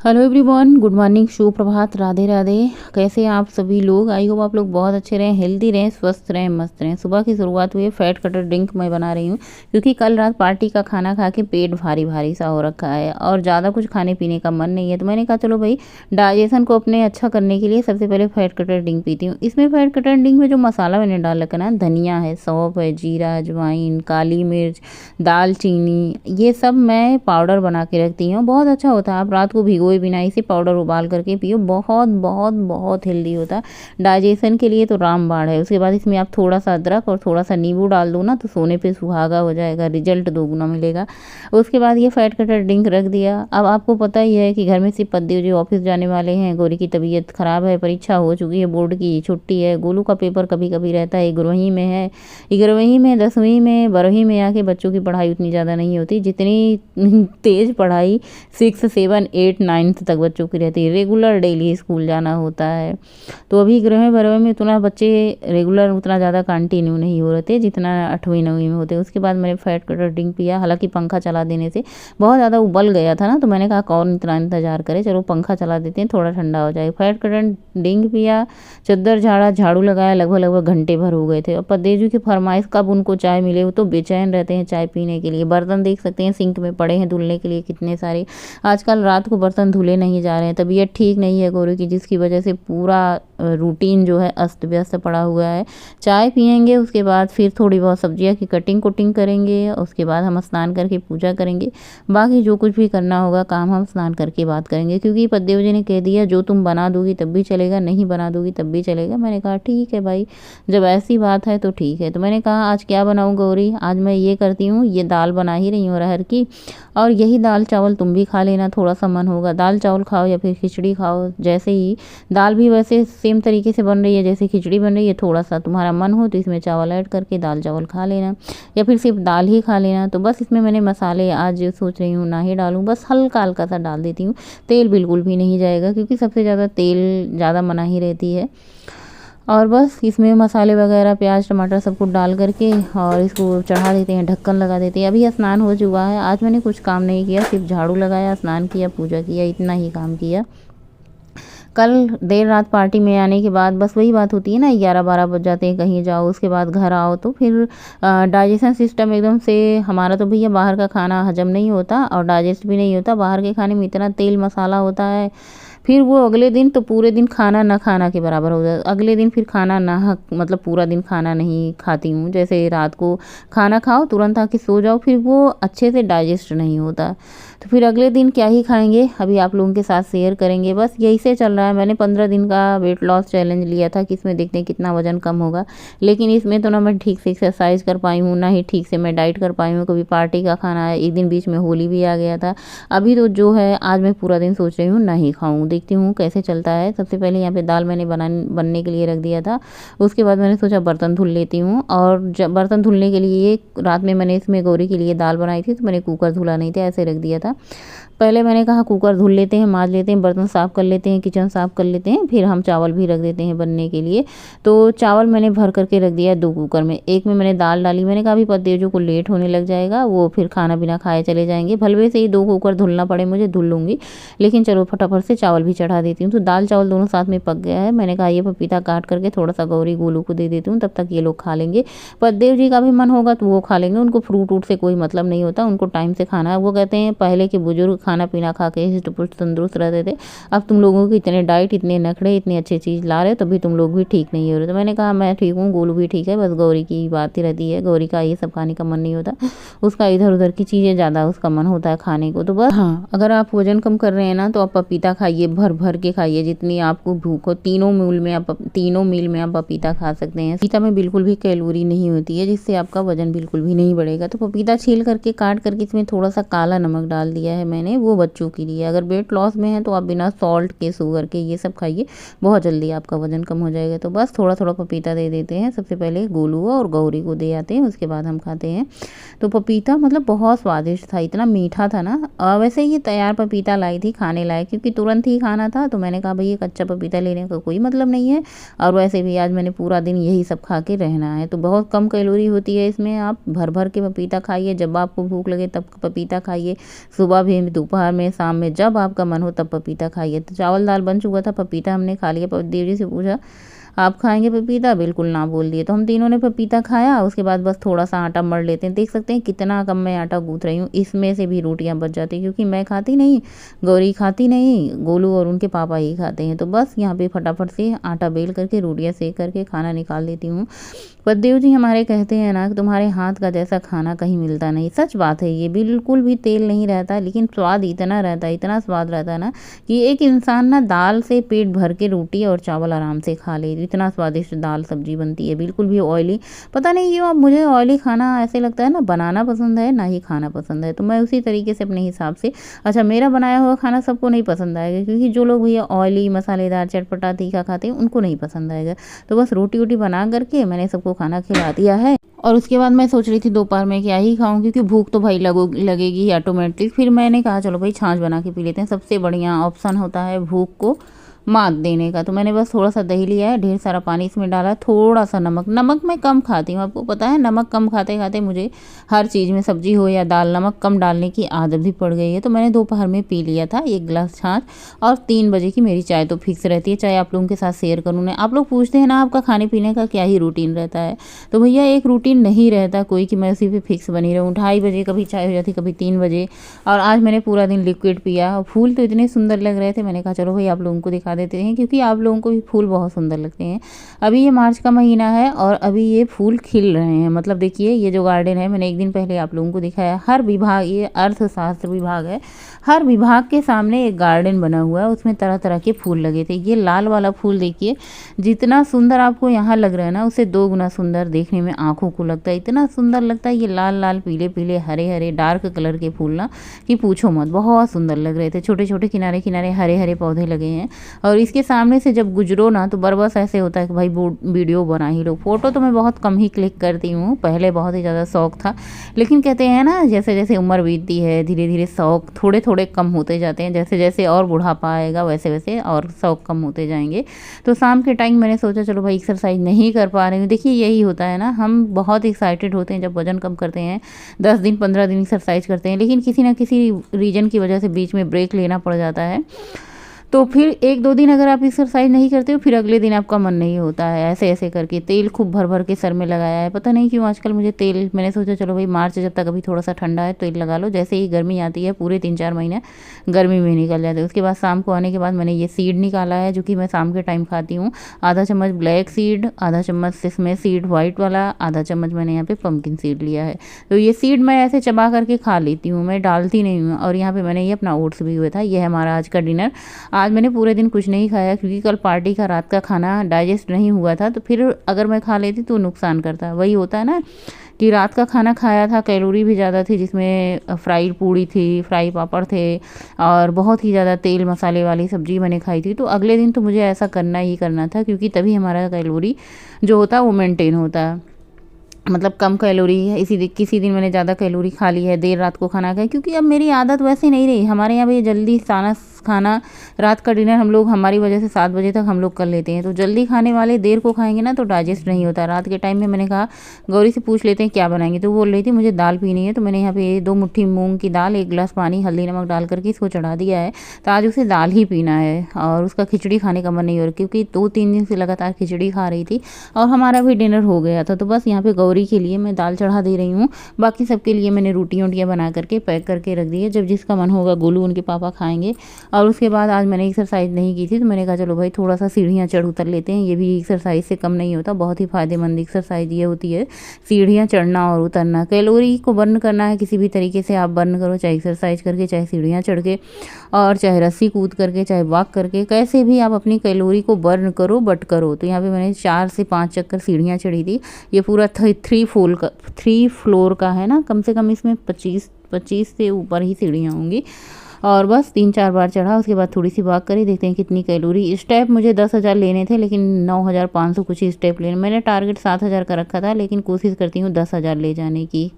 Hello everyone, good morning, सुप्रभात, राधे राधे। कैसे हैं आप सभी लोग? आई होप आप लोग बहुत अच्छे रहें, हेल्दी रहें, स्वस्थ रहें, मस्त रहें। सुबह की शुरुआत हुई है फैट कटर ड्रिंक मैं बना रही हूँ क्योंकि कल रात पार्टी का खाना खा के पेट भारी भारी सा हो रखा है और ज़्यादा कुछ खाने पीने का मन नहीं है। तो मैंने कहा चलो भाई, डाइजेशन को अपने अच्छा करने के लिए सबसे पहले फैट कटर ड्रिंक पीती हूँ। इसमें फैट कटर ड्रिंक में जो मसाला मैंने डाल रखा ना, धनिया है, सौंफ है, जीरा, अजवाइन, काली मिर्च, दालचीनी, ये सब मैं पाउडर बना के रखती हूँ। बहुत अच्छा होता है। आप रात को भिगोए बिना इसे पाउडर उबाल करके पियो, बहुत बहुत बहुत हेल्दी होता है। डाइजेशन के लिए तो रामबाण है। उसके बाद इसमें आप थोड़ा सा अदरक और थोड़ा सा नींबू डाल दो ना, तो सोने पे सुहागा हो जाएगा, रिजल्ट दोगुना मिलेगा। उसके बाद ये फैट कटर ड्रिंक रख दिया। अब आपको पता ही है कि घर में सिर्फ पद्दी जी ऑफिस जाने वाले हैं, गौरी की तबीयत खराब है, परीक्षा हो चुकी है, बोर्ड की छुट्टी है, गोलू का पेपर कभी कभी रहता है, 11वीं में है, 11वीं में, 10वीं में, 12वीं में आके बच्चों की पढ़ाई उतनी ज़्यादा नहीं होती जितनी तेज़ पढ़ाई 6, 7, 8, 9 तक बच्चों की रहती है। रेगुलर डेली स्कूल जाना होता है। तो अभी 11वीं 12वीं में उतना बच्चे रेगुलर उतना ज़्यादा कंटिन्यू नहीं हो रहे थे जितना 8वीं 9वीं में होते। उसके बाद मैंने फैट कटर ड्रिंक पिया। हालांकि पंखा चला देने से बहुत ज़्यादा उबल गया था ना, तो मैंने कहा कौन इतना इंतजार करे, चलो पंखा चला देते हैं, थोड़ा ठंडा हो जाए। फैट कटर ड्रिंक पिया, चद्दर झाड़ा, झाड़ू लगाया, लगभग लगभग घंटे भर हो गए थे। और पद्देजू की फरमाइश कब उनको चाय मिले, वो तो बेचैन रहते हैं चाय पीने के लिए। बर्तन देख सकते हैं सिंक में पड़े हैं धुलने के लिए कितने सारे। आजकल रात को बर्तन धुले नहीं जा रहे हैं। तबीयत ठीक नहीं है गौरी की, जिसकी वजह से पूरा रूटीन जो है अस्त व्यस्त पड़ा हुआ है। चाय पियेंगे, उसके बाद फिर थोड़ी बहुत सब्जियां की कटिंग कुटिंग करेंगे, उसके बाद हम स्नान करके पूजा करेंगे। बाकी जो कुछ भी करना होगा काम हम स्नान करके बात करेंगे, क्योंकि पद्देव जी ने कह दिया जो तुम बना दोगी तब भी चलेगा, नहीं बना दोगी तब भी चलेगा। मैंने कहा ठीक है भाई, जब ऐसी बात है तो ठीक है। तो मैंने कहा आज क्या बनाऊँ गौरी? आज मैं ये करती हूँ, ये दाल बना ही रही हूँ अरहर की, और यही दाल चावल तुम भी खा लेना, थोड़ा सा मन होगा दाल चावल खाओ या फिर खिचड़ी खाओ। जैसे ही दाल भी वैसे सेम तरीके से बन रही है जैसे खिचड़ी बन रही है, थोड़ा सा तुम्हारा मन हो तो इसमें चावल ऐड करके दाल चावल खा लेना, या फिर सिर्फ दाल ही खा लेना। तो बस इसमें मैंने मसाले आज सोच रही हूँ ना ही डालूँ, बस हल्का हल्का सा डाल देती हूँ। तेल बिल्कुल भी नहीं जाएगा क्योंकि सबसे ज़्यादा तेल ज़्यादा मनाही रहती है। और बस इसमें मसाले वगैरह प्याज टमाटर सब कुछ डाल करके और इसको चढ़ा देते हैं, ढक्कन लगा देते हैं। अभी स्नान हो चुका है। आज मैंने कुछ काम नहीं किया, सिर्फ झाड़ू लगाया, स्नान किया, पूजा किया, इतना ही काम किया। कल देर रात पार्टी में आने के बाद बस वही बात होती है ना, 11-12 बज जाते हैं कहीं जाओ, उसके बाद घर आओ तो फिर डाइजेशन सिस्टम एकदम से हमारा तो भैया बाहर का खाना हजम नहीं होता और डाइजेस्ट भी नहीं होता। बाहर के खाने में इतना तेल मसाला होता है, फिर वो अगले दिन तो पूरे दिन खाना ना खाना के बराबर हो जाता। अगले दिन फिर खाना ना, मतलब पूरा दिन खाना नहीं खाती हूँ। जैसे रात को खाना खाओ तुरंत आके सो जाओ, फिर वो अच्छे से डाइजेस्ट नहीं होता, तो फिर अगले दिन क्या ही खाएंगे। अभी आप लोगों के साथ शेयर करेंगे। बस यही से चल रहा है। मैंने 15 दिन का वेट लॉस चैलेंज लिया था कि इसमें देखते हैं कितना वजन कम होगा, लेकिन इसमें तो ना मैं ठीक से एक्सरसाइज कर पाई हूँ, ना ही ठीक से मैं डाइट कर पाई हूँ। कभी पार्टी का खाना है, एक दिन बीच में होली भी आ गया था। अभी तो जो है आज मैं पूरा दिन सोच रही हूँ नहीं खाऊं, देखती हूँ कैसे चलता है। सबसे पहले यहाँ पे दाल मैंने बनने के लिए रख दिया था। उसके बाद मैंने सोचा बर्तन धुल लेती हूँ, और जब बर्तन धुलने के लिए रात में मैंने इसमें गौरी के लिए दाल बनाई थी, तो मैंने कुकर धुला नहीं था, ऐसे रख दिया था। पहले मैंने कहा कुकर धुल लेते हैं, मांज लेते हैं, बर्तन साफ़ कर लेते हैं, किचन साफ़ कर लेते हैं, फिर हम चावल भी रख देते हैं बनने के लिए। तो चावल मैंने भर करके रख दिया 2 कुकर में। एक में मैंने दाल डाली, मैंने कहा अभी पतिदेव को लेट होने लग जाएगा, वो फिर खाना बिना खाए चले जाएंगे, भलवे से ही 2 कुकर धुलना पड़े मुझे धुल लूँगी, लेकिन चलो फटाफट से चावल भी चढ़ा देती हूँ। तो दाल चावल दोनों साथ में पक गया है। मैंने कहा ये पपीता काट करके थोड़ा सा गौरी गोलू को दे देती हूँ, तब तक ये लोग खा लेंगे। पतिदेव जी का भी मन होगा तो वो खा लेंगे, उनको फ्रूट वूट से कोई मतलब नहीं होता, उनको टाइम से खाना है। वो कहते हैं पहले के बुजुर्ग खाना पीना खा के हिस्ट पुष्ट तंदुरुस्त रहते थे, अब तुम लोगों के इतने डाइट, इतने नखड़े, इतनी अच्छी चीज़ ला रहे हो तभी तुम लोग भी ठीक नहीं हो रहे। तो मैंने कहा मैं ठीक हूँ, गोलू भी ठीक है, बस गौरी की बात ही रहती है, गौरी का ये सब खाने का मन नहीं होता, उसका इधर उधर की चीज़ें ज़्यादा उसका मन होता है खाने को। तो बस हाँ, अगर आप वजन कम कर रहे हैं ना तो आप पपीता खाइए, भर भर के खाइए जितनी आपको भूख हो। तीनों मील में आप पपीता खा सकते हैं। पपीता में बिल्कुल भी कैलोरी नहीं होती है, जिससे आपका वजन बिल्कुल भी नहीं बढ़ेगा। तो पपीता छील करके काट करके इसमें थोड़ा सा काला नमक डाल दिया है मैंने, वो बच्चों के लिए। अगर वेट लॉस में है तो आप बिना सॉल्ट के, शुगर के ये सब खाइए, बहुत जल्दी आपका वजन कम हो जाएगा। तो बस थोड़ा थोड़ा पपीता दे देते हैं। सबसे पहले गोलू और गौरी को दे आते हैं, उसके बाद हम खाते हैं। तो पपीता मतलब बहुत स्वादिष्ट था, इतना मीठा था ना। वैसे ये तैयार पपीता लाई थी खाने लायक, क्योंकि तुरंत ही खाना था, तो मैंने कहा भाई ये कच्चा पपीता लेने का कोई मतलब नहीं है, और वैसे भी आज मैंने पूरा दिन यही सब खा के रहना है। तो बहुत कम कैलोरी होती है इसमें, आप भर भर के पपीता खाइए, जब आपको भूख लगे तब पपीता खाइए, सुबह भी दोपहर में, शाम में, जब आपका मन हो तब पपीता खाइए। तो चावल दाल बन चुका था, पपीता हमने खा लिया। देव जी से पूछा आप खाएंगे पपीता? बिल्कुल ना बोल दिए। तो हम तीनों ने पपीता खाया। उसके बाद बस थोड़ा सा आटा मढ़ लेते हैं। देख सकते हैं कितना कम मैं आटा गूंथ रही हूँ, इसमें से भी रोटियां बच जाती, क्योंकि मैं खाती नहीं, गौरी खाती नहीं, गोलू और उनके पापा ही खाते हैं। तो बस यहाँ पे फटाफट से आटा बेल करके रोटियां सेक करके खाना निकाल देती हूँ। पतिदेव जी हमारे कहते हैं ना कि तुम्हारे हाथ का जैसा खाना कहीं मिलता नहीं। सच बात है, ये बिल्कुल भी तेल नहीं रहता, लेकिन स्वाद इतना रहता है, इतना स्वाद रहता है ना कि एक इंसान ना दाल से पेट भर के रोटी और चावल आराम से खा ले। इतना स्वादिष्ट दाल सब्जी बनती है, बिल्कुल भी ऑयली पता नहीं क्यों। अब मुझे ऑयली खाना ऐसे लगता है ना, बनाना पसंद है ना ही खाना पसंद है। तो मैं उसी तरीके से अपने हिसाब से, अच्छा मेरा बनाया हुआ खाना सबको नहीं पसंद आएगा, क्योंकि जो लोग भैया ऑयली मसालेदार चटपटा तीखा खाते हैं उनको नहीं पसंद आएगा। तो बस रोटी वोटी बना करके मैंने सबको खाना खिला दिया है। और उसके बाद मैं सोच रही थी दोपहर में क्या ही खाऊं, क्योंकि भूख तो भाई लगेगी ही ऑटोमेटिक। फिर मैंने कहा चलो भाई छाछ बना के पी लेते हैं, सबसे बढ़िया ऑप्शन होता है भूख को मात देने का। तो मैंने बस थोड़ा सा दही लिया है, ढेर सारा पानी इसमें डाला, थोड़ा सा नमक मैं कम खाती हूँ, आपको पता है नमक कम खाते खाते मुझे हर चीज़ में, सब्जी हो या दाल, नमक कम डालने की आदत भी पड़ गई है। तो मैंने दोपहर में पी लिया था 1 गिलास छाछ। और 3 बजे की मेरी चाय तो फिक्स रहती है। चाय आप लोगों के साथ शेयर करूँ ना, आप लोग पूछते हैं ना आपका खाने पीने का क्या ही रूटीन रहता है। तो भैया एक रूटीन नहीं रहता कोई कि मैं उसी पे फिक्स बनी रहूँ। 2:30 बजे कभी चाय हो जाती, कभी 3 बजे। और आज मैंने पूरा दिन लिक्विड पिया। फूल तो इतने सुंदर लग रहे थे, मैंने कहा चलो भाई आप लोगों को दिखा देते हैं, क्योंकि आप लोगों को भी फूल बहुत सुंदर लगते हैं। अभी ये मार्च का महीना है और अभी ये फूल खिल रहे हैं। मतलब देखिए ये जो गार्डन है, मैंने एक दिन पहले आप लोगों को दिखाया, हर विभाग, ये अर्थशास्त्र विभाग है, हर विभाग के सामने एक गार्डन बना हुआ है, उसमें तरह तरह के फूल लगे थे। ये लाल वाला फूल देखिए, जितना सुंदर आपको यहाँ लग रहा है ना, उससे 2 गुना सुंदर देखने में आंखों को लगता है। इतना सुंदर लगता है ये लाल लाल पीले पीले हरे हरे डार्क कलर के फूल ना, कि पूछो मत, बहुत सुंदर लग रहे थे। छोटे छोटे किनारे किनारे हरे हरे पौधे लगे हैं। और इसके सामने से जब गुजरो ना तो बरबस ऐसे होता है कि भाई वीडियो बना ही लो। फोटो तो मैं बहुत कम ही क्लिक करती हूँ, पहले बहुत ही ज़्यादा शौक था, लेकिन कहते हैं ना जैसे जैसे उम्र बीतती है धीरे धीरे शौक थोड़े थोड़े कम होते जाते हैं। जैसे जैसे और बुढ़ापा आएगा वैसे वैसे और शौक कम होते जाएंगे। तो शाम के टाइम मैंने सोचा चलो भाई एक्सरसाइज नहीं कर पा रही हूँ। देखिए यही होता है ना, हम बहुत एक्साइटेड होते हैं जब वजन कम करते हैं, 10 दिन 15 दिन एक्सरसाइज करते हैं, लेकिन किसी ना किसी रीजन की वजह से बीच में ब्रेक लेना पड़ जाता है। तो फिर 1-2 दिन अगर आप एक्सरसाइज नहीं करते हो, फिर अगले दिन आपका मन नहीं होता है। ऐसे ऐसे करके तेल खूब भर भर के सर में लगाया है, पता नहीं क्यों आजकल मुझे तेल, मैंने सोचा चलो भाई मार्च जब तक अभी थोड़ा सा ठंडा है तेल लगा लो। जैसे ही गर्मी आती है पूरे 3-4 महीने गर्मी में निकल जाते हैं। उसके बाद शाम को आने के बाद मैंने ये सीड निकाला है, जो कि मैं शाम के टाइम खाती हूँ। आधा चम्मच ब्लैक सीड, आधा चम्मच इसमें सीड वाइट वाला, आधा चम्मच मैंने यहाँ पे पम्पकिन सीड लिया है। तो ये सीड मैं ऐसे चबा करके खा लेती हूँ, मैं डालती नहीं हूँ। और यहाँ पे मैंने ये अपना ओट्स भी हुआ था। ये है हमारा आज का डिनर। आज मैंने पूरे दिन कुछ नहीं खाया, क्योंकि कल पार्टी का रात का खाना डाइजेस्ट नहीं हुआ था, तो फिर अगर मैं खा लेती तो नुकसान करता। वही होता है ना कि रात का खाना खाया था, कैलोरी भी ज़्यादा थी, जिसमें फ्राइड पूड़ी थी, फ्राई पापड़ थे, और बहुत ही ज़्यादा तेल मसाले वाली सब्जी मैंने खाई थी। तो अगले दिन तो मुझे ऐसा करना ही करना था, क्योंकि तभी हमारा कैलोरी जो होता है वो मेंटेन होता है, मतलब कम कैलोरी है। किसी दिन मैंने ज़्यादा कैलोरी खा ली है, देर रात को खाना खाया, क्योंकि अब मेरी आदत वैसे नहीं रही। हमारे यहाँ पे जल्दी खाना रात का डिनर हम लोग हमारी वजह से 7 बजे तक हम लोग कर लेते हैं। तो जल्दी खाने वाले देर को खाएंगे ना तो डाइजेस्ट नहीं होता। रात के टाइम में मैंने कहा गौरी से पूछ लेते हैं क्या बनाएंगे, तो वो बोल रही थी मुझे दाल पीनी है। तो मैंने यहाँ पे 2 मुट्ठी मूंग की दाल, 1 गिलास पानी, हल्दी नमक डाल करके इसको चढ़ा दिया है। तो आज उसे दाल ही पीना है, और उसका खिचड़ी खाने का मन नहीं हो रहा, क्योंकि 2-3 दिन से लगातार खिचड़ी खा रही थी और हमारा भी डिनर हो गया था। तो बस यहाँ पे गौरी के लिए मैं दाल चढ़ा दे रही हूँ। बाकी सबके लिए मैंने रोटियाँ बना करके पैक करके रख दी है, जब जिसका मन होगा गोलू उनके पापा खाएंगे। और उसके बाद आज मैंने एक्सरसाइज नहीं की थी, तो मैंने कहा चलो भाई थोड़ा सा सीढ़ियाँ चढ़ उतर लेते हैं। ये भी एक्सरसाइज से कम नहीं होता, बहुत ही फायदेमंद एक्सरसाइज ये होती है, सीढ़ियाँ चढ़ना और उतरना। कैलोरी को बर्न करना है किसी भी तरीके से आप बर्न करो, चाहे एक्सरसाइज करके, चाहे सीढ़ियाँ चढ़ के, और चाहे रस्सी कूद करके, चाहे वॉक करके, कैसे भी आप अपनी कैलोरी को बर्न करो बट करो। तो यहाँ पे मैंने 4 से 5 चक्कर सीढ़ियाँ चढ़ी थी। ये पूरा 3 फ्लोर का है ना, कम से कम इसमें 25 से ऊपर ही सीढ़ियाँ होंगी। और बस 3-4 बार चढ़ा, उसके बाद थोड़ी सी वॉक करी। देखते हैं कितनी कैलोरी। स्टेप मुझे 10,000 लेने थे, लेकिन 9,500 कुछ ही स्टेप लेने। मैंने टारगेट 7,000 का रखा था, लेकिन कोशिश करती हूँ 10,000 ले जाने की।